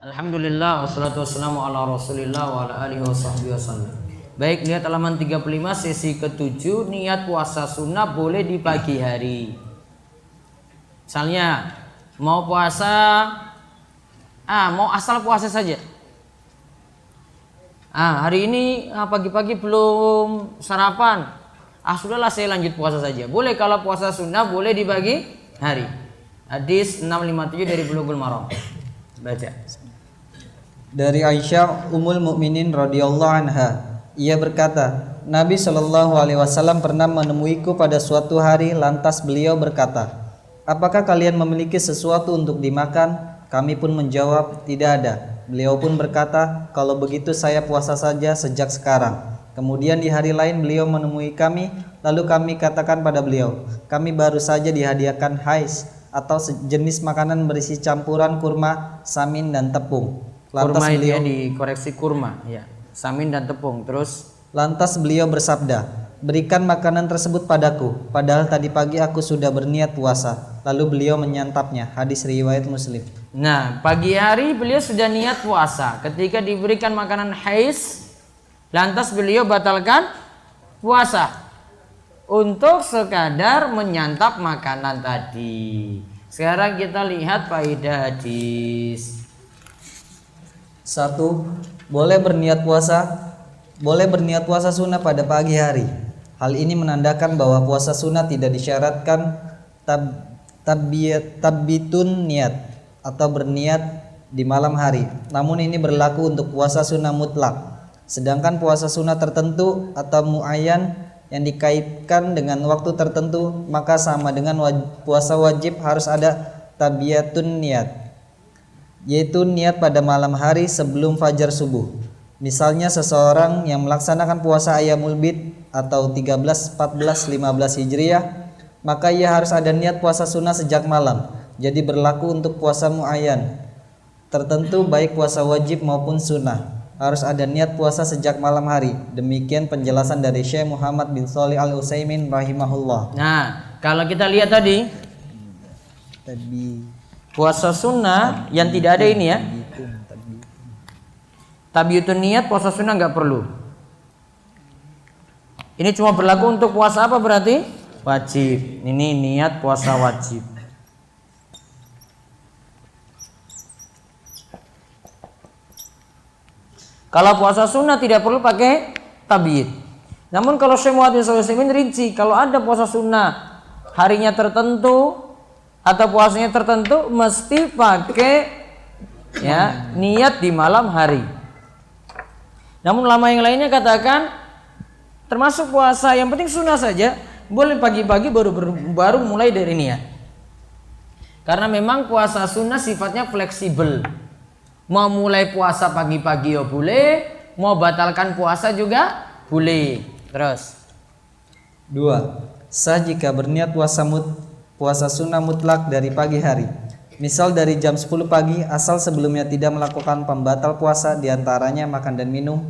Alhamdulillah wassalatu wassalamu ala Rasulillah wa ala alihi washabbihi wasallam. Baik, niat halaman 35 sesi ke-7, niat puasa sunnah boleh di pagi hari. Misalnya mau puasa mau asal puasa saja. Hari ini pagi-pagi belum sarapan. Sudahlah saya lanjut puasa saja. Boleh kalau puasa sunnah boleh di pagi hari. Hadis 657 dari Bulughul Maram. Baca. Dari Aisyah Ummul Mukminin radhiyallahu anha, ia berkata, Nabi Shallallahu alaihi wasallam pernah menemuiku pada suatu hari, lantas beliau berkata, apakah kalian memiliki sesuatu untuk dimakan? Kami pun menjawab, tidak ada. Beliau pun berkata, kalau begitu saya puasa saja sejak sekarang. Kemudian di hari lain beliau menemui kami, lalu kami katakan pada beliau, kami baru saja dihadiahkan hais atau sejenis makanan berisi campuran kurma, samin dan tepung. Lantas Kurma beliau dikoreksi kurma, ya. Samin dan tepung. Lantas beliau bersabda, berikan makanan tersebut padaku, padahal tadi pagi aku sudah berniat puasa. Lalu beliau menyantapnya. Hadis riwayat Muslim. Nah, pagi hari beliau sudah niat puasa. Ketika diberikan makanan hais, lantas beliau batalkan puasa untuk sekadar menyantap makanan tadi. Sekarang kita lihat faedah hadis. 1. Boleh berniat puasa sunnah pada pagi hari. Hal ini menandakan bahwa puasa sunnah tidak disyaratkan tabbitun niat atau berniat di malam hari. Namun ini berlaku untuk puasa sunnah mutlak. Sedangkan puasa sunnah tertentu atau muayyan yang dikaitkan dengan waktu tertentu, maka sama dengan puasa wajib harus ada tabbitun niat, yaitu niat pada malam hari sebelum fajar subuh. Misalnya seseorang yang melaksanakan puasa Ayyamul Bid atau 13, 14, 15 Hijriah, maka ia harus ada niat puasa sunnah sejak malam. Jadi berlaku untuk puasa muayyan tertentu baik puasa wajib maupun sunnah. Harus ada niat puasa sejak malam hari. Demikian penjelasan dari Syekh Muhammad bin Shalih Al-Utsaimin rahimahullah. Nah, kalau kita lihat tadi puasa sunnah yang tidak ada ini ya, tabiutun niat puasa sunnah nggak perlu. Ini cuma berlaku untuk puasa apa berarti? Wajib. Ini niat puasa wajib. Kalau puasa sunnah tidak perlu pakai tabiut. Namun kalau Syekh Muhammad bin Shalih Al-Utsaimin rinci, kalau ada puasa sunnah harinya tertentu atau puasanya tertentu mesti pakai niat di malam hari. Namun ulama yang lainnya katakan termasuk puasa yang penting sunnah saja, boleh pagi-pagi baru mulai dari niat. Karena memang puasa sunnah sifatnya fleksibel. Mau mulai puasa pagi-pagi ya boleh, mau batalkan puasa juga boleh. Terus 2. Sah jika berniat puasa sunnah mutlak dari pagi hari. Misal dari jam 10 pagi asal sebelumnya tidak melakukan pembatal puasa, diantaranya makan dan minum.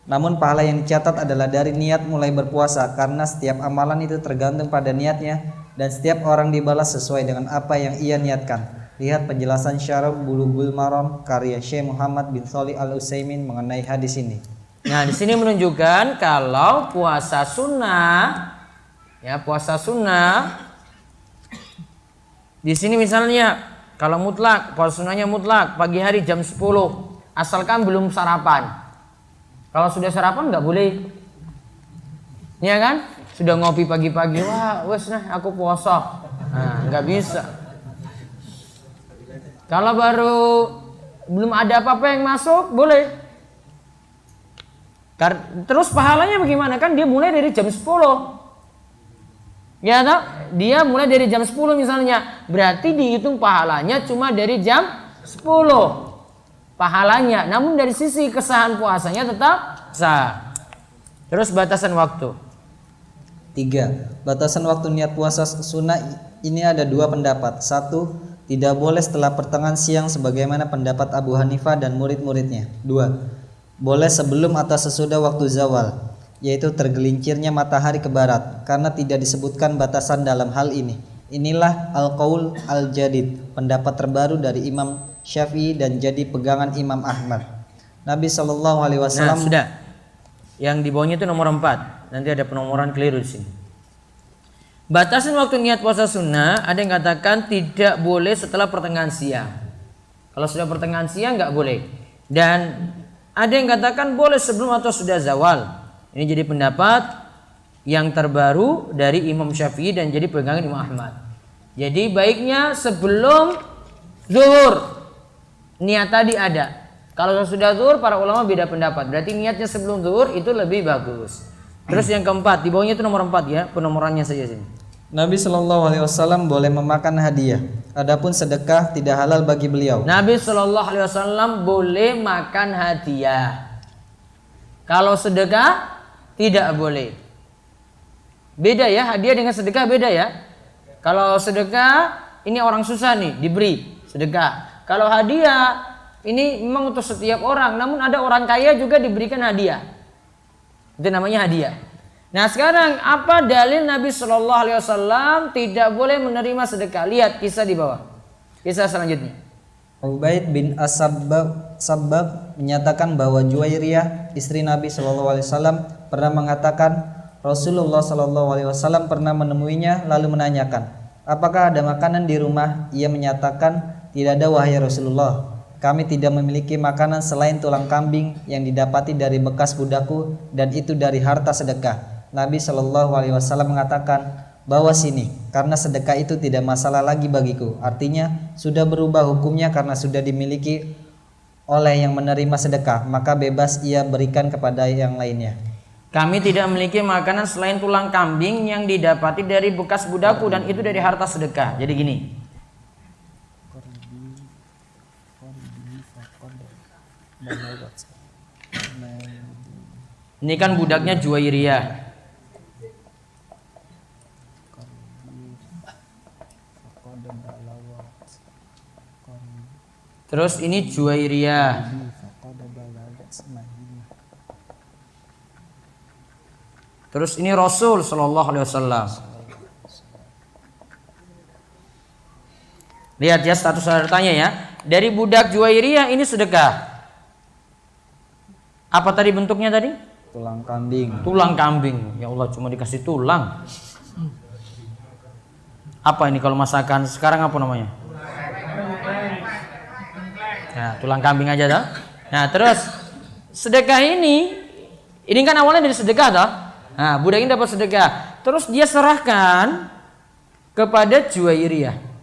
Namun pahala yang dicatat adalah dari niat mulai berpuasa, karena setiap amalan itu tergantung pada niatnya dan setiap orang dibalas sesuai dengan apa yang ia niatkan. Lihat penjelasan Syarah Bulughul Maram karya Syekh Muhammad bin Shalih Al-Utsaimin mengenai hadis ini. Nah, di sini menunjukkan kalau puasa sunnah puasa sunnah di sini misalnya kalau mutlak, puasa sunnahnya mutlak pagi hari jam 10 asalkan belum sarapan. Kalau sudah sarapan nggak boleh, ya kan? Sudah ngopi pagi-pagi, wah wes aku puasa, nggak bisa. Kalau baru belum ada apa-apa yang masuk boleh. Terus pahalanya bagaimana? Kan dia mulai dari jam 10. Ya toh? Dia mulai dari jam 10 misalnya. Berarti dihitung pahalanya cuma dari jam 10. Pahalanya. Namun dari sisi kesahan puasanya tetap sah. Terus batasan waktu. 3. Batasan waktu niat puasa sunnah ini ada 2 pendapat. 1. Tidak boleh setelah pertengahan siang sebagaimana pendapat Abu Hanifah dan murid-muridnya. 2. Boleh sebelum atau sesudah waktu zawal. yaitu tergelincirnya matahari ke barat, karena tidak disebutkan batasan dalam hal ini. Inilah al-qaul al-jadid, pendapat terbaru dari Imam Syafi'i dan jadi pegangan Imam Ahmad. Nabi Shallallahu Alaihi Wasallam. Nah, sudah. Yang di bawahnya itu nomor 4. Nanti ada penomoran keliru di sini. Batasan waktu niat puasa sunnah, ada yang katakan tidak boleh setelah pertengahan siang. Kalau sudah pertengahan siang nggak boleh. Dan ada yang katakan boleh sebelum atau sudah zawal. Ini jadi pendapat yang terbaru dari Imam Syafi'i dan jadi pegangan Imam Ahmad. Jadi baiknya sebelum zuhur niat tadi ada. Kalau sudah zuhur para ulama beda pendapat. Berarti niatnya sebelum zuhur itu lebih bagus. Terus yang keempat, di bawahnya itu nomor 4 ya, penomorannya saja sini. Nabi Shallallahu Alaihi Wasallam boleh memakan hadiah. Adapun sedekah tidak halal bagi beliau. Nabi Shallallahu Alaihi Wasallam boleh makan hadiah. Kalau sedekah tidak boleh. Beda ya, hadiah dengan sedekah beda ya. Kalau sedekah ini orang susah nih diberi sedekah. Kalau hadiah ini memang untuk setiap orang, namun ada orang kaya juga diberikan hadiah. Itu namanya hadiah. Nah sekarang apa dalil Nabi Shallallahu Alaihi Wasallam tidak boleh menerima sedekah? Lihat kisah di bawah. Kisah selanjutnya. Ubaid bin As-Sabbab menyatakan bahwa Juwairiyah istri Nabi Shallallahu Alaihi Wasallam pernah mengatakan Rasulullah Shallallahu Alaihi Wasallam pernah menemuinya lalu menanyakan, apakah ada makanan di rumah? Ia menyatakan tidak ada wahai Rasulullah. Kami tidak memiliki makanan selain tulang kambing yang didapati dari bekas budakku dan itu dari harta sedekah. Nabi Shallallahu Alaihi Wasallam mengatakan, bawa sini karena sedekah itu tidak masalah lagi bagiku. Artinya sudah berubah hukumnya karena sudah dimiliki oleh yang menerima sedekah, maka bebas ia berikan kepada yang lainnya. Kami tidak memiliki makanan selain tulang kambing yang didapati dari bekas budakku dan itu dari harta sedekah. Jadi gini. Ini kan budaknya Juwairiyah. Terus ini Juwairiyah. Terus ini Rasul Shallallahu Alaihi Wasallam. Lihat ya status hartanya ya. Dari budak Juwairiyah ini sedekah. Apa tadi bentuknya tadi? Tulang kambing. Tulang kambing. Ya Allah cuma dikasih tulang. Apa ini kalau masakan sekarang apa namanya? Nah, tulang kambing aja toh. Nah, terus sedekah ini kan awalnya dari sedekah toh. Nah, budak ini dapat sedekah. Terus dia serahkan kepada Juwairiyah.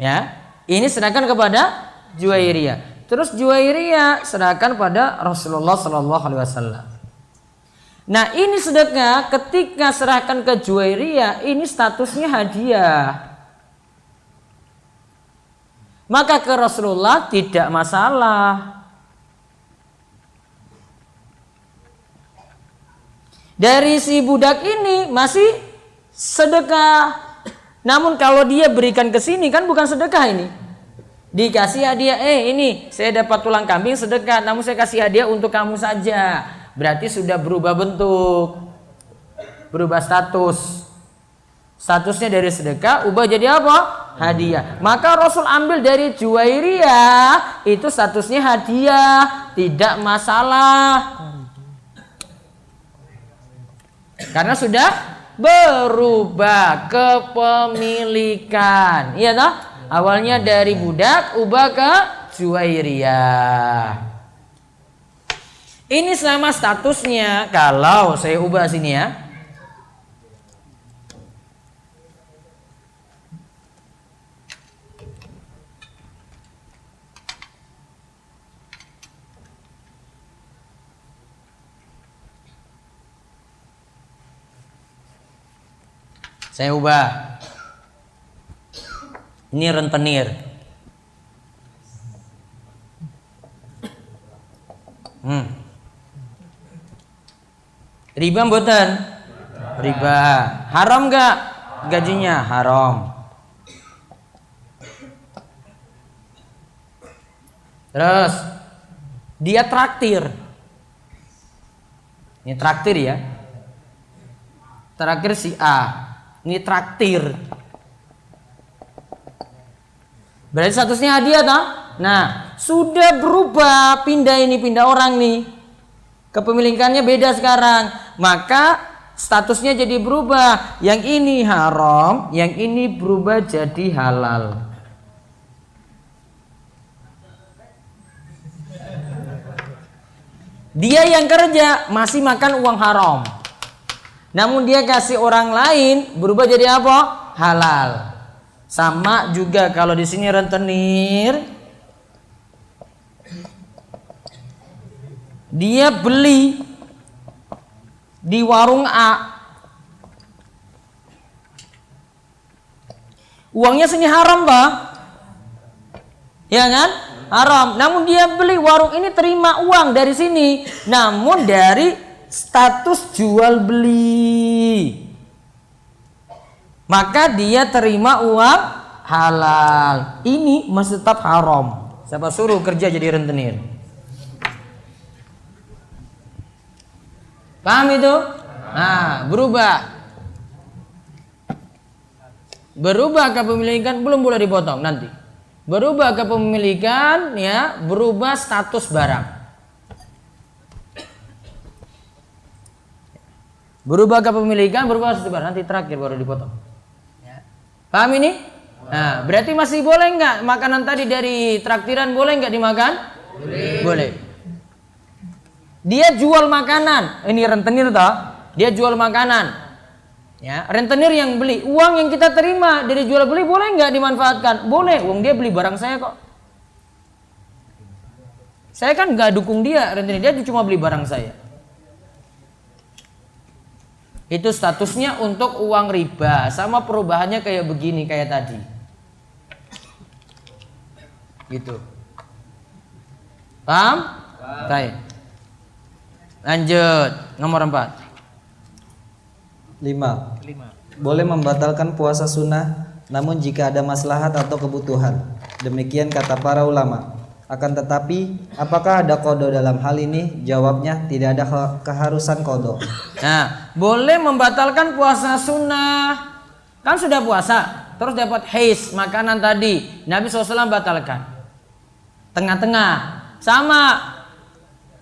Ya, ini serahkan kepada Juwairiyah. Terus Juwairiyah serahkan pada Rasulullah Sallallahu Alaihi Wasallam. Nah ini sedekah ketika serahkan ke Juwairiyah ini statusnya hadiah. Maka ke Rasulullah tidak masalah. Dari si budak ini masih sedekah. Namun kalau dia berikan ke sini kan bukan sedekah ini. Dikasih hadiah, ini saya dapat tulang kambing sedekah, namun saya kasih hadiah untuk kamu saja. Berarti sudah berubah bentuk, berubah status. Statusnya dari sedekah ubah jadi apa? Hadiah. Maka Rasul ambil dari Juwairiyah itu statusnya hadiah, tidak masalah. Karena sudah berubah kepemilikan. Iya toh? Awalnya dari budak ubah ke Juwairiyah. Ini sama statusnya kalau saya ubah sini ya. Saya ubah. Ini rentenir. Riba mboten? Riba. Haram enggak gajinya? Haram. Terus dia traktir. Ini traktir ya. Traktir si A. Ini traktir. Berarti statusnya hadiah toh? Nah, sudah berubah, pindah orang nih. Kepemilikannya beda sekarang. Maka statusnya jadi berubah. Yang ini haram, yang ini berubah jadi halal. Dia yang kerja masih makan uang haram. Namun dia kasih orang lain berubah jadi apa? Halal. Sama juga kalau di sini rentenir. Dia beli di warung A. Uangnya sini haram, Pak. Ya kan? Haram. Namun dia beli warung ini terima uang dari sini. Namun dari status jual beli. Maka dia terima uang halal. Ini masih tetap haram. Siapa suruh kerja jadi rentenir? Paham itu? Nah, berubah kepemilikan belum boleh dipotong nanti. Berubah kepemilikan ya, berubah status barang. Berubah kepemilikan, berubah status barang, nanti terakhir baru dipotong. Ya. Paham ini? Nah, berarti masih boleh nggak makanan tadi dari traktiran boleh nggak dimakan? Boleh. Dia jual makanan, ini rentenir toh? Dia jual makanan. Ya, rentenir yang beli, uang yang kita terima dari jual beli boleh nggak dimanfaatkan? Boleh, uang dia beli barang saya kok. Saya kan nggak dukung dia, rentenir dia cuma beli barang saya. Itu statusnya untuk uang riba, sama perubahannya kayak begini kayak tadi. Gitu. Paham? Baik. Lanjut, nomor 4. 5. Boleh membatalkan puasa sunnah namun jika ada maslahat atau kebutuhan. Demikian kata para ulama. Akan tetapi, apakah ada qada dalam hal ini? Jawabnya, tidak ada keharusan qada. Nah, boleh membatalkan puasa sunnah. Kan sudah puasa, terus dapat haid, makanan tadi. Nabi SAW batalkan. Tengah-tengah, sama.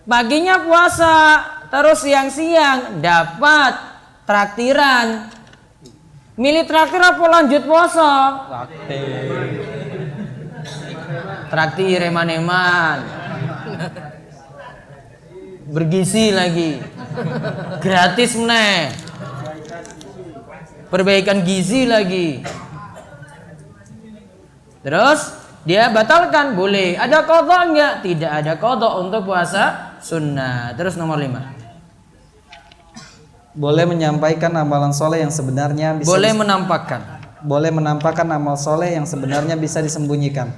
Paginya puasa, terus siang-siang dapat traktiran. Milih traktir apa lanjut puasa? Traktir eman-eman. Bergizi lagi. Gratis meneh. Perbaikan gizi lagi. Terus dia batalkan, boleh. Ada qada enggak? Tidak ada qada untuk puasa sunnah. Terus nomor 5. Boleh menyampaikan amalan soleh yang sebenarnya bisa boleh menampakkan amal soleh yang sebenarnya bisa disembunyikan.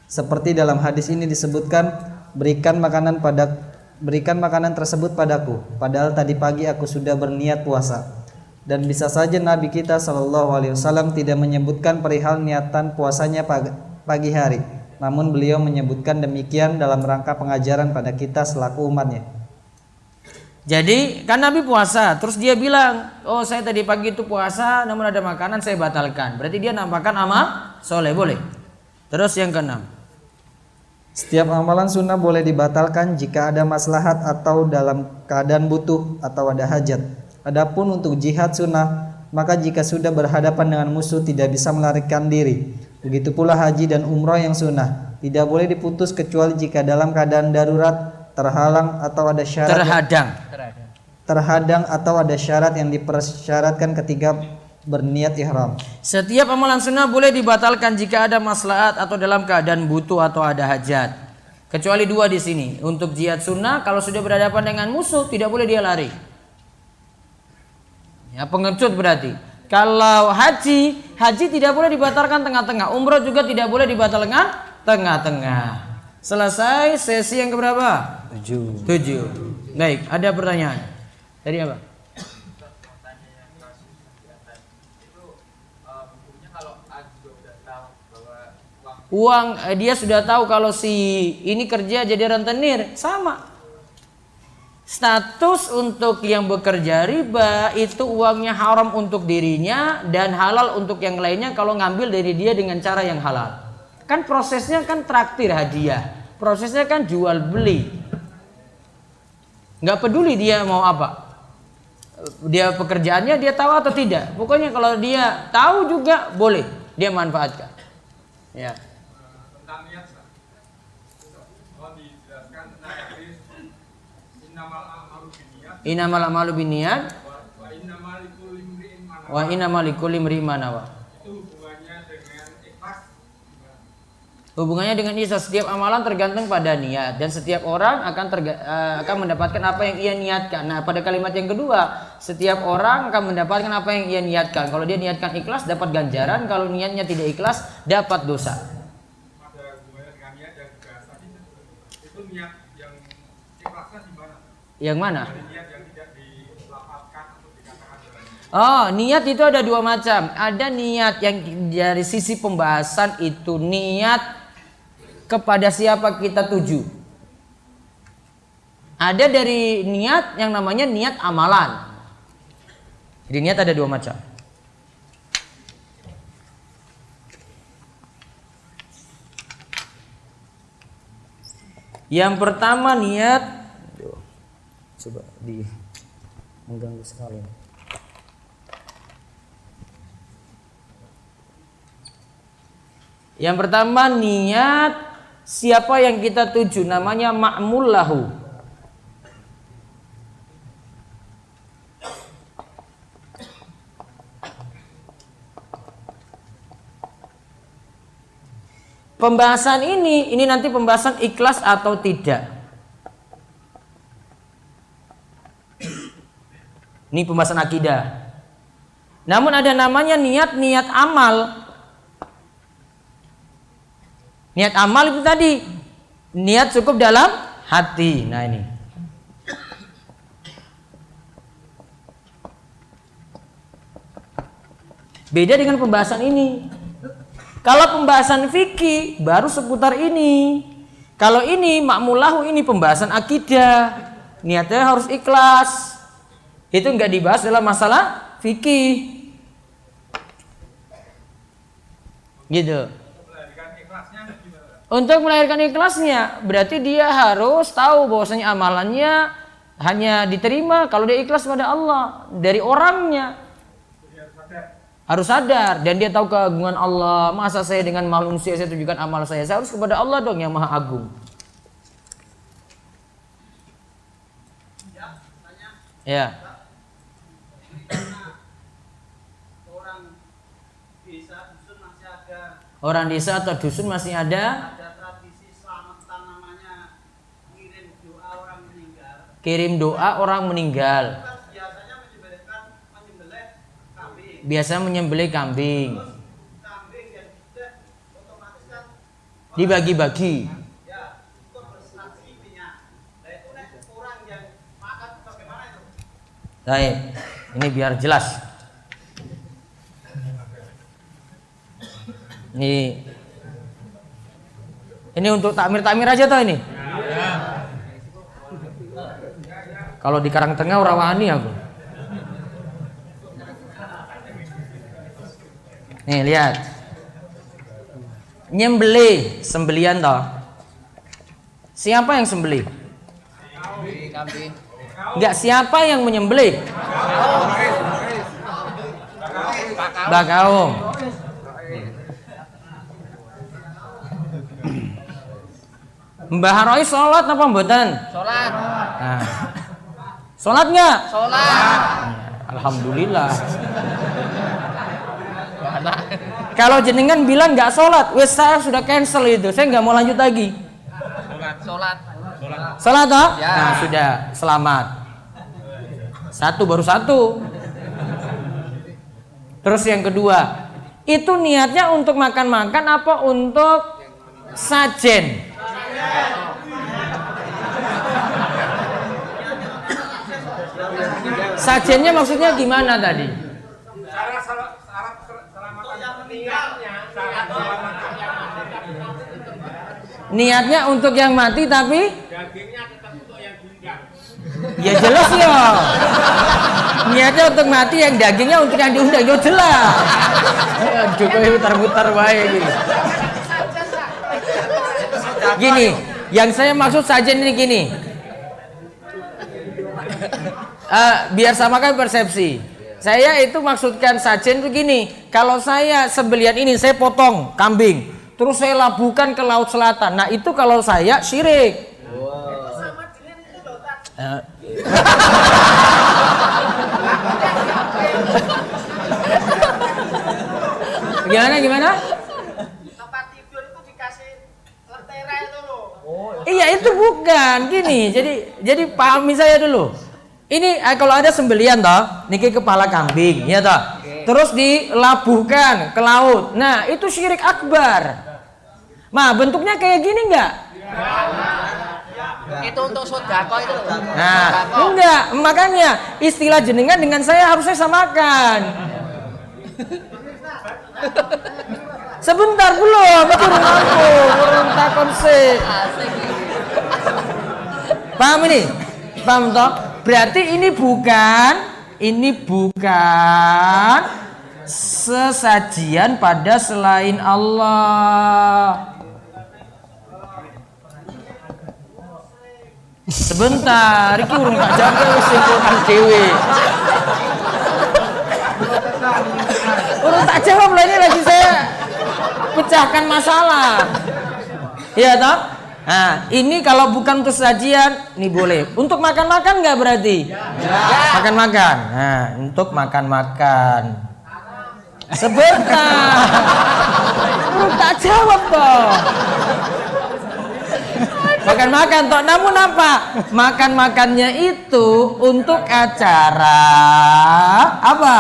Seperti dalam hadis ini disebutkan, berikan makanan tersebut padaku, padahal tadi pagi aku sudah berniat puasa. Dan bisa saja Nabi kita SAW tidak menyebutkan perihal niatan puasanya pagi hari, namun beliau menyebutkan demikian dalam rangka pengajaran pada kita selaku umatnya. Jadi kan Nabi puasa, terus dia bilang, oh saya tadi pagi itu puasa, namun ada makanan saya batalkan. Berarti dia nampakkan amal soleh, boleh. Terus yang ke-6. Setiap amalan sunnah boleh dibatalkan jika ada maslahat atau dalam keadaan butuh atau ada hajat. Adapun untuk jihad sunnah, maka jika sudah berhadapan dengan musuh tidak bisa melarikan diri. Begitu pula haji dan umrah yang sunnah, tidak boleh diputus kecuali jika dalam keadaan darurat, terhalang atau ada syarat terhadang atau ada syarat yang dipersyaratkan ketika berniat ihram. Setiap amalan sunnah boleh dibatalkan jika ada maslahat atau dalam keadaan butuh atau ada hajat. Kecuali 2 di sini. Untuk jihad sunnah, kalau sudah berhadapan dengan musuh tidak boleh dia lari. Ya, pengecut berarti. Kalau haji tidak boleh dibatalkan tengah-tengah. Umrah juga tidak boleh dibatalkan tengah-tengah. Selesai sesi yang keberapa? 7. Baik, ada pertanyaan. Tadi apa? Hukumnya kalau A juga udah tahu bahwa uang uang dia sudah tahu kalau si ini kerja jadi rentenir, sama. Status untuk yang bekerja riba itu uangnya haram untuk dirinya dan halal untuk yang lainnya kalau ngambil dari dia dengan cara yang halal. Kan prosesnya kan traktir hadiah, prosesnya kan jual beli. Nggak peduli dia mau apa, dia pekerjaannya dia tahu atau tidak. Pokoknya kalau dia tahu juga boleh dia manfaatkan. Ya. Innamal a'malu binniyat wa innamal likulli imri'in ma nawa. Itu hubungannya dengan ikhlas. Hubungannya dengan ikhlas, setiap amalan tergantung pada niat dan setiap orang akan mendapatkan apa yang ia niatkan. Nah, pada kalimat yang kedua, setiap orang akan mendapatkan apa yang ia niatkan. Kalau dia niatkan ikhlas dapat ganjaran, kalau niatnya tidak ikhlas dapat dosa. Ada hubungannya dengan niat dan juga tadi itu niat yang ikhlasnya di mana? Yang mana? Dari niat yang tidak dilafalkan atau dikatakan dalam Oh, niat itu ada dua macam. Ada niat yang dari sisi pembahasan itu niat kepada siapa kita tuju. Ada dari niat yang namanya niat amalan. Jadi niat ada dua macam. Yang pertama niat, coba di mengganggu sekali. Yang pertama niat siapa yang kita tuju, namanya ma'mul lahu. Pembahasan ini nanti pembahasan ikhlas atau tidak. Ini pembahasan akidah. Namun ada namanya niat amal. Niat amal itu tadi niat cukup dalam hati. Nah ini. Beda dengan pembahasan ini. Kalau pembahasan fikih baru seputar ini. Kalau ini ma'mulahu, ini pembahasan akidah. Niatnya harus ikhlas. Itu enggak dibahas dalam masalah fikih. Gitu. Untuk melahirkan ikhlasnya berarti dia harus tahu bahwasanya amalannya hanya diterima kalau dia ikhlas pada Allah dari orangnya. Harus sadar dan dia tahu keagungan Allah. Masa saya dengan manusia saya tunjukkan amal saya harus kepada Allah dong yang Maha Agung. Ya. Orang desa atau dusun masih ada. Kirim doa orang meninggal. Biasa menyembelih kambing. Dibagi-bagi. Baik, ini biar jelas. Ini untuk takmir aja toh ini. Kalau di Karangtengah orang wani aku. Nih lihat. Nyembelih, sembelian toh. Siapa yang sembelih? Enggak, siapa yang menyembelih? Bakaung. Mbah Roy sholat apa mboten? Sholat. Nah. Sholat nggak? Sholat. Alhamdulillah. Kalau jenengan bilang nggak sholat, wes saya sudah cancel itu, saya nggak mau lanjut lagi. Sholat. Sholat toh? Ya. Nah sudah, selamat. Satu baru satu. Terus yang kedua, itu niatnya untuk makan-makan apa untuk sajen? Sajennya maksudnya gimana tadi? syarat selamatan meninggalnya, syarat Niatnya untuk yang mati tapi dagingnya tetap untuk yang diundang. ya jelas ya. Niatnya untuk mati, yang dagingnya untuk yang diundang, ya jelas. Aduh, putar-putar wae gini. Gini, yang saya maksud sajen ini gini. Biar samakan persepsi. Saya itu maksudkan sajen begini. Kalau saya sembelian ini saya potong kambing, terus saya labuhkan ke laut selatan. Nah itu kalau saya syirik. Gimana? Tempat tidur itu dikasih lentera itu loh. Iya itu bukan gini. Jadi pahami saya dulu. Ini kalau ada sembelian toh, niki kepala kambing, ya toh. Terus dilabuhkan ke laut. Nah, itu syirik akbar. Nah, bentuknya kayak gini enggak? Itu untuk sodako itu loh. Nah, enggak. Makanya istilah jenengan dengan saya harusnya samakan. Sebentar belum, urung takon sih. Paham ini? Paham toh? Berarti ini bukan sesajian pada selain Allah. Sebentar, iki urung tak jaga wis simpulkan dhewe. Urung tak jawab lah, ini lagi saya pecahkan masalah. Iya toh? Nah, ini kalau bukan untuk sajian, ini boleh. Untuk makan-makan nggak berarti? Ya. Makan-makan. Nah, untuk makan-makan. Sebentar. Tak jawab toh. Makan-makan toh. Namun apa? Makan-makannya itu untuk acara apa?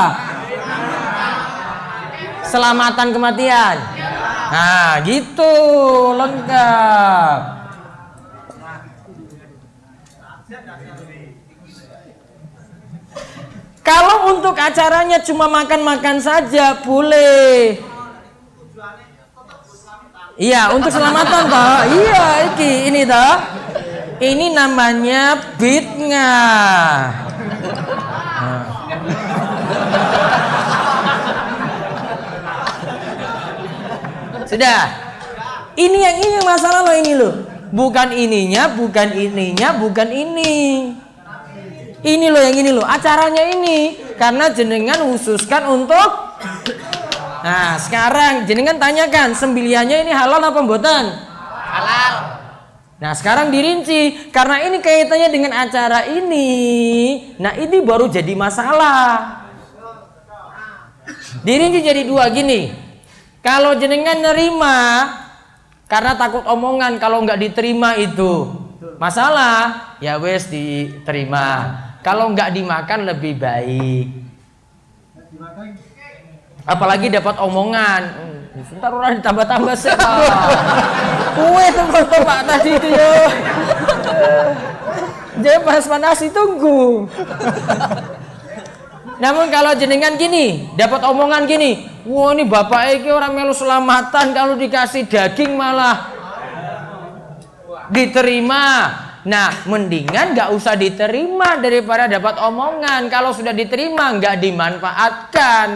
Selamatan kematian. Nah, gitu lengkap. Kalau untuk acaranya cuma makan-makan saja boleh. Iya, untuk selamatan toh. Iya, ini toh. Ini namanya bid'ah. Nah. Sudah. Ini masalah lo ini lo. Bukan ininya, bukan ininya, bukan ini. Ini lo yang ini lo. Acaranya ini karena jenengan khususkan untuk. Nah, sekarang jenengan tanyakan sembeliannya ini halal apa mboten? Halal. Nah, sekarang dirinci karena ini kaitannya dengan acara ini. Nah, ini baru jadi masalah. Dirinci jadi dua gini. Kalau jenengan nerima karena takut omongan, kalau nggak diterima itu masalah, ya wes diterima. Kalau nggak dimakan lebih baik. Apalagi dapat omongan. Sebentar orang ditambah-tambah sih. Kue tempat Pak tadi itu ya. Jadi panas-panas tunggu. Namun kalau jenengan gini, dapat omongan gini, wah ini bapak iki orang melu selamatan, kalau dikasih daging malah diterima. Nah, mendingan nggak usah diterima daripada dapat omongan. Kalau sudah diterima nggak dimanfaatkan.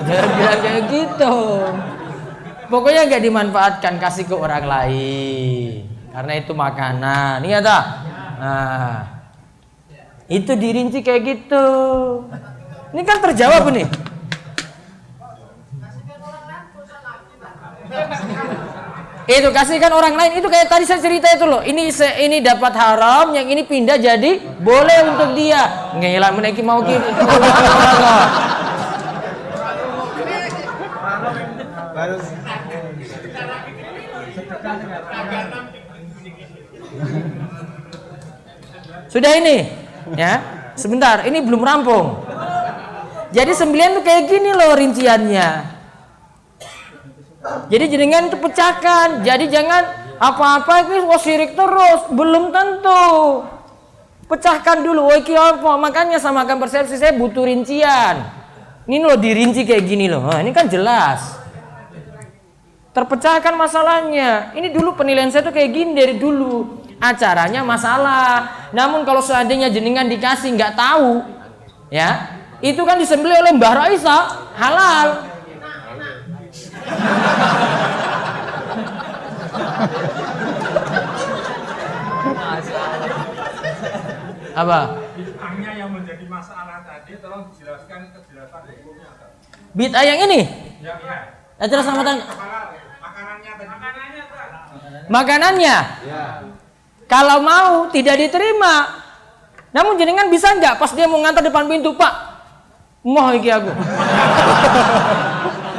Dia bilang kayak gitu. Pokoknya nggak dimanfaatkan, kasih ke orang lain. Karena itu makanan, iya tak? Nah. Itu dirinci kayak gitu. Ini kan terjawab nih. Itu kasihkan orang lain. Itu kayak tadi saya cerita itu loh. Ini dapat haram, yang ini pindah jadi boleh untuk dia. Ngelah menaiki mau gitu. Sudah ini. Ya, sebentar, ini belum rampung. Jadi sembelian tuh kayak gini loh rinciannya. Jadi jenengan itu pecahkan. Jadi jangan apa-apa ini syirik terus, belum tentu. Pecahkan dulu. Oh iki apa? Makanya samakan persepsi, saya butuh rincian. Ini loh dirinci kayak gini loh. Nah, ini kan jelas. terpecahkan masalahnya. Ini dulu penilaian saya tuh kayak gini dari dulu. Acaranya masalah. Namun kalau seandainya jenengan dikasih nggak tahu, ya, itu kan disembelih oleh Mbah Raisa, halal. Apa? Bid'ahnya yang menjadi masalah tadi, tolong dijelaskan kejelasan hukumnya. Bid'ah yang ini? Ya, ya. Acara selamatan. Makanannya tadi. Makanannya, Pak. Makanannya? Ya. Kalau mau tidak diterima. Namun jenengan bisa nggak pas dia mau ngantar depan pintu, Pak? Moh iki aku.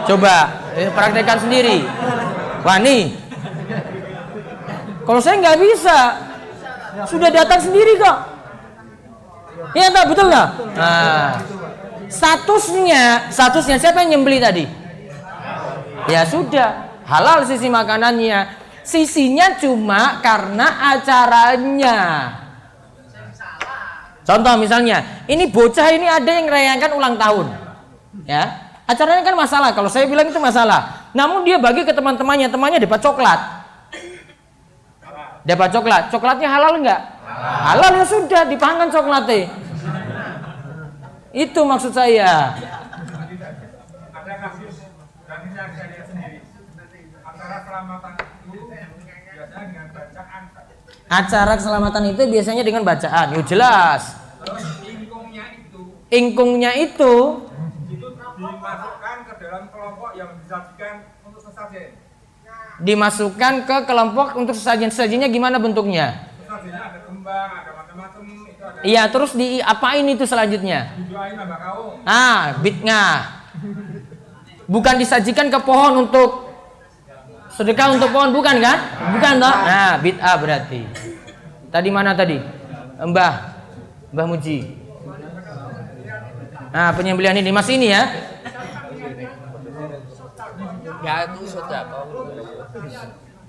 Coba praktekkan sendiri. Wani. Kalau saya nggak bisa. Sudah datang sendiri kok. Iya tak, betul nggak? Nah, statusnya siapa yang nyembeli tadi? Ya sudah, halal sisi makanannya. Sisinya cuma karena acaranya. Contoh misalnya, ini bocah ini ada yang merayakan ulang tahun, ya. Acaranya kan masalah. Kalau saya bilang itu masalah. Namun dia bagi ke temannya dapat coklat. Dapat coklat. Coklatnya halal nggak? Halal, ya sudah, dipangkan coklatnya. Itu maksud saya. Ada kasus dan ini saya lihat sendiri. Acara selamatan itu biasanya dengan bacaan. Acara keselamatan itu biasanya dengan bacaan. Yuk jelas. Terus Ingkungnya itu dimasukkan ke dalam kelompok yang disajikan untuk sesajen. dimasukkan ke kelompok untuk sesajen-sesajennya gimana bentuknya? Sesajennya ada kembang, ada macam-macam, itu ada. Iya, terus diapain itu selanjutnya? Didoain sama kaum. Bid'ah. Bukan disajikan ke pohon untuk sedekah untuk pohon, bukan kan? Bukan toh? Nah, bid'ah berarti. Tadi mana tadi? Mbah Muji. Nah, penyembelihan ini masih ini ya. Ya itu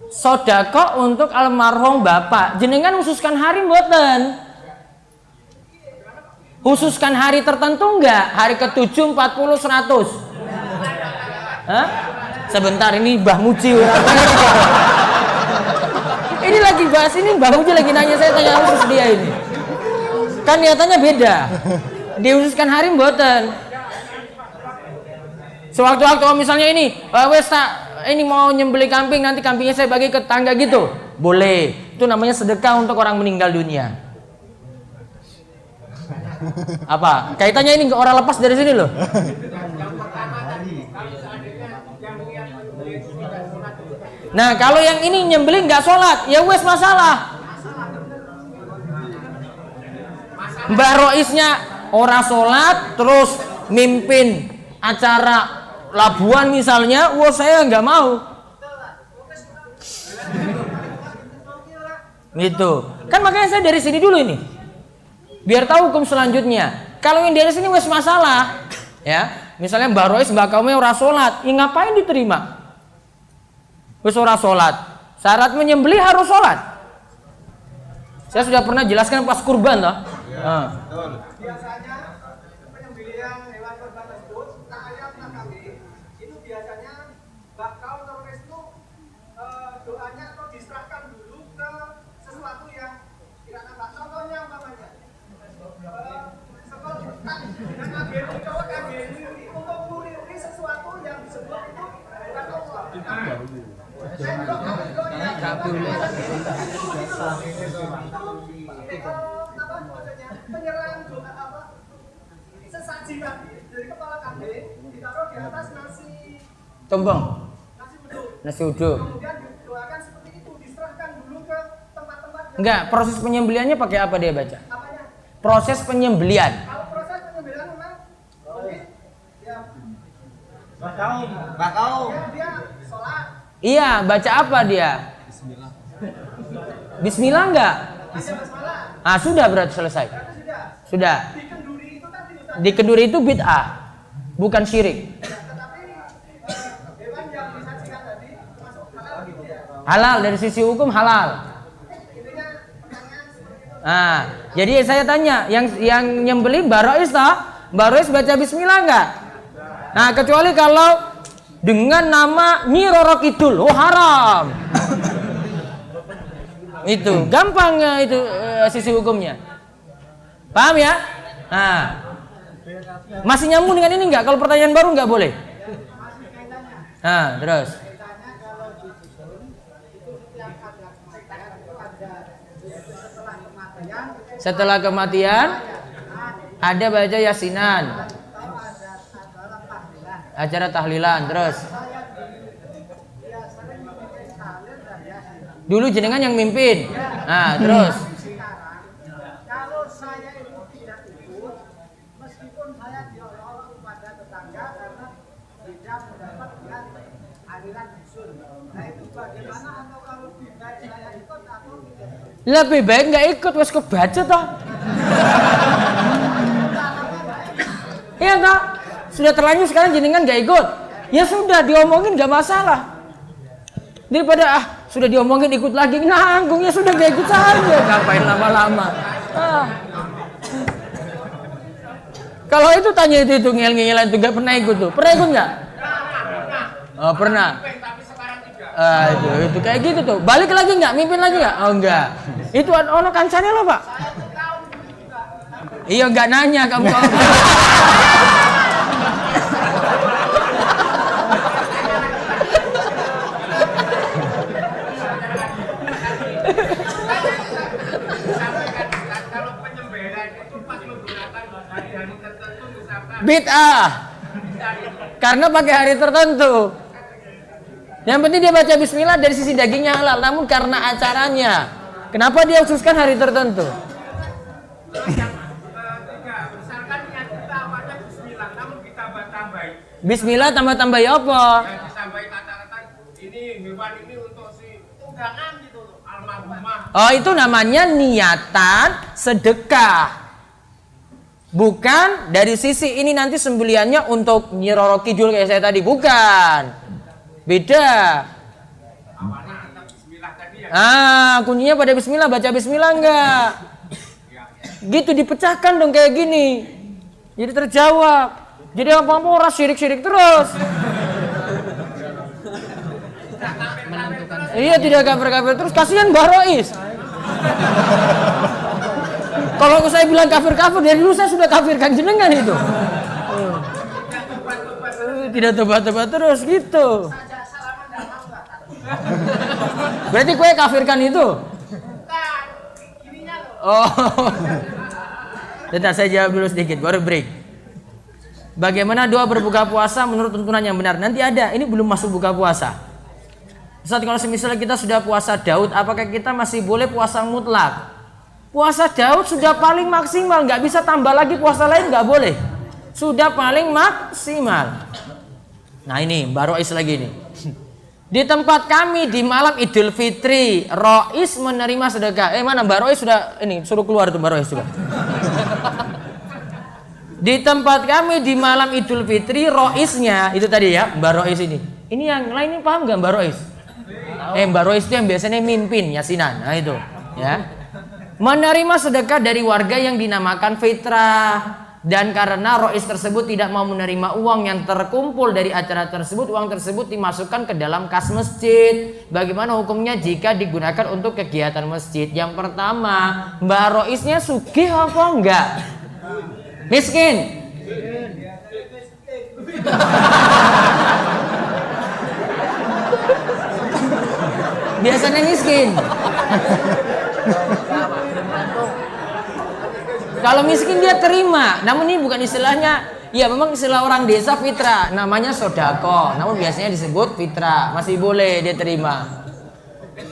sodako untuk almarhum bapak. Jenengan khususkan hari mboten? Khususkan hari tertentu enggak? Hari ke-7, 40, 100? Hah? Sebentar, ini Mbah Muji. Ini lagi bahas ini, Mbah Muji lagi nanya, saya tanya khusus dia ini. Kan niatannya beda. Dikhususkan hari mboten. Sewaktu-waktu misalnya ini, ini mau nyembeli kambing, nanti kambingnya saya bagi ke tangga gitu. Boleh. Itu namanya sedekah untuk orang meninggal dunia. Apa? Kaitannya ini orang lepas dari sini loh. Nah, kalau yang ini nyembeli nggak sholat, ya wes masalah. Mbah Roisnya ora sholat, terus mimpin acara Labuan misalnya, wah saya nggak mau. Gitu. Kan makanya saya dari sini dulu ini. Biar tahu hukum selanjutnya. Kalau yang dari sini wes masalah, ya. Misalnya Mbah Rois, Mbah Kaume ora sholat, ya ngapain diterima? Wes ora sholat. Syarat menyembelih harus sholat. Saya sudah pernah jelaskan pas kurban toh. Biasanya penyembelihan hewan kurban tersebut, ayam kambing itu biasanya bakal terus itu doanya atau diserahkan dulu ke sesuatu yang tidak nampak. Contohnya umpamanya dengan agen cowok agen untuk uri sesuatu yang disebut itu bukan Allah. Penyerahan doa apa? Sesaji tadi dari kepala kambing ditaruh di atas nasi Tumpeng. nasi uduk. Nasi uduk. Kemudian didoakan seperti itu, diserahkan dulu ke tempat-tempat yang Enggak, proses penyembeliannya pakai apa dia baca? apanya? Proses penyembelian. Kalau proses penyembelihan memang mungkin ya dia sholat. Iya, baca apa dia? Bismillah enggak? Ada basmalah. Ah, sudah berarti selesai. Sudah. Di kenduri itu tadi Ustaz. Di kenduri itu bid'ah, bukan syirik. Tetapi hewan yang disajikan tadi termasuk halal gitu ya. Halal dari sisi hukum halal. Intinya pertanyaan seperti itu. Nah, jadi saya tanya, yang nyembeli Mbak Rois toh? Mbak Rois baca bismillah enggak? Nah, kecuali kalau dengan nama Nyi Roro Kidul. Oh, haram. Itu gampang ya, itu sisi hukumnya. Paham ya? Nah, masih nyambung dengan ini enggak? Kalau pertanyaan baru enggak boleh. Nah, terus. Setelah kematian ada baca yasinan, acara tahlilan, terus. Dulu jenengan yang mimpin. Nah, terus. Kalau saya itu tidak ikut, meskipun saya diolok-olok kepada tetangga karena tidak mendapatkan aliran usul. Nah itu bagaimana, atau kalau lebih baik saya ikut atau tidak? Lebih baik nggak ikut, wes kebaca toh. Iya toh, sudah terlanjur sekarang jenengan nggak ikut. Ya sudah, diomongin nggak masalah. Daripada sudah diomongin ikut lagi, nanggungnya sudah gak ikut saja, ngapain lama-lama. Kalau itu tanya itu ngel-ngelan itu gak pernah ikut tuh, pernah ikut nggak? Oh pernah. Itu kayak gitu tuh, balik lagi nggak, mimpin lagi nggak? Oh enggak, itu ono kancane loh pak. Iya nggak nanya kamu. Bid'ah karena pakai hari tertentu. Yang penting dia baca bismillah, dari sisi dagingnya halal, namun karena acaranya. Kenapa dia khususkan hari tertentu? Misalkan niat kita awalnya bismillah, namun kita tambahin. Bismillah tambah-tambah apa? Ditambahin kata-kata ini hewan ini untuk si tunggangan gitu, almarhumah. Oh, itu namanya niatan sedekah. Bukan dari sisi ini nanti sembeliannya untuk Nyi Roro Kidul kayak saya tadi, bukan. Beda. Awalnya kita bismillah tadi ya. Kuncinya pada bismillah, baca bismillah enggak? Gitu dipecahkan dong kayak gini. Jadi terjawab. Jadi apa-apa orang syirik-syirik terus. Iya, tidak kafir-kafir terus, kasihan Mbah Rois. Kalau saya bilang kafir-kafir, dari dulu saya sudah kafirkan jenengan itu. Tidak tobat-tobat terus gitu. Berarti kue kafirkan itu? Oh. Bentar, saya jawab dulu sedikit, baru break. Bagaimana doa berbuka puasa menurut tuntunan yang benar? Nanti ada, ini belum masuk buka puasa. Ustaz, kalau misalnya kita sudah puasa Daud, apakah kita masih boleh puasa mutlak? Puasa Daud sudah paling maksimal, nggak bisa tambah lagi, puasa lain nggak boleh. Sudah paling maksimal. Nah ini Mbak Rois lagi nih. Di tempat kami di malam Idul Fitri, Rois menerima sedekah. Mana Mbak Rois sudah ini, suruh keluar tuh Mbak Rois juga. Di tempat kami di malam Idul Fitri, Roisnya itu tadi ya Mbak Rois ini. Ini yang lain ini paham nggak Mbak Rois? Mbak Rois itu yang biasanya mimpin yasinan. Nah itu ya. Menerima sedekah dari warga yang dinamakan fitrah, dan karena Rois tersebut tidak mau menerima uang yang terkumpul dari acara tersebut, uang tersebut dimasukkan ke dalam kas masjid. Bagaimana hukumnya jika digunakan untuk kegiatan masjid? Yang pertama, Mbak Roisnya sugih apa enggak? Miskin? Biasanya miskin. Kalau miskin dia terima, namun ini bukan istilahnya, ya memang istilah orang desa fitrah, namanya sodako, namun biasanya disebut fitrah, masih boleh dia terima.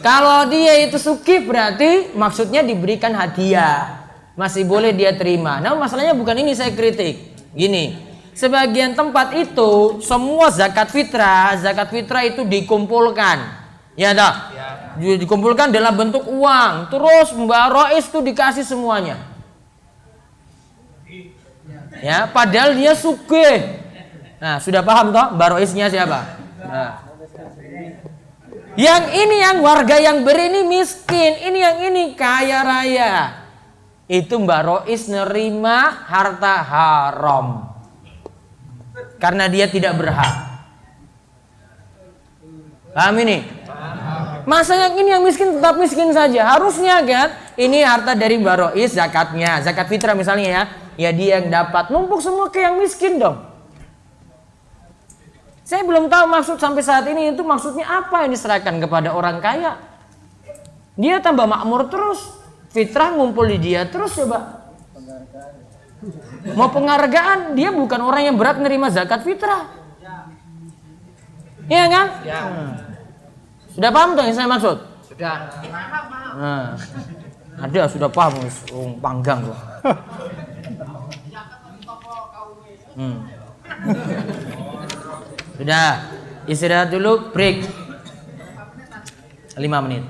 Kalau dia itu sugih berarti maksudnya diberikan hadiah, masih boleh dia terima. Namun masalahnya bukan ini saya kritik, gini, sebagian tempat itu semua zakat fitrah itu dikumpulkan, ya dah, dikumpulkan dalam bentuk uang, terus Mbak Rois itu dikasih semuanya. Ya, padahal dia sugih. Nah, sudah paham toh Mbak Roisnya siapa? Nah. Yang ini yang warga yang beri ini miskin, ini yang ini kaya raya. Itu Mbak Rois nerima harta haram. Karena dia tidak berhak. Paham ini? Masa yang ini yang miskin tetap miskin saja. Harusnya kan ini harta dari barois zakatnya, zakat fitrah misalnya ya. Ya dia yang dapat, numpuk semua ke yang miskin dong. Saya belum tahu maksud sampai saat ini itu maksudnya apa yang diserahkan kepada orang kaya. Dia tambah makmur terus, fitrah ngumpul di dia terus coba. Mau penghargaan, dia bukan orang yang berat nerima zakat fitrah. Iya kan? Ya. Sudah paham tuh yang saya maksud? Sudah. Nah, ada sudah paham, panggang kok. Sudah, istirahat dulu, break 5 menit.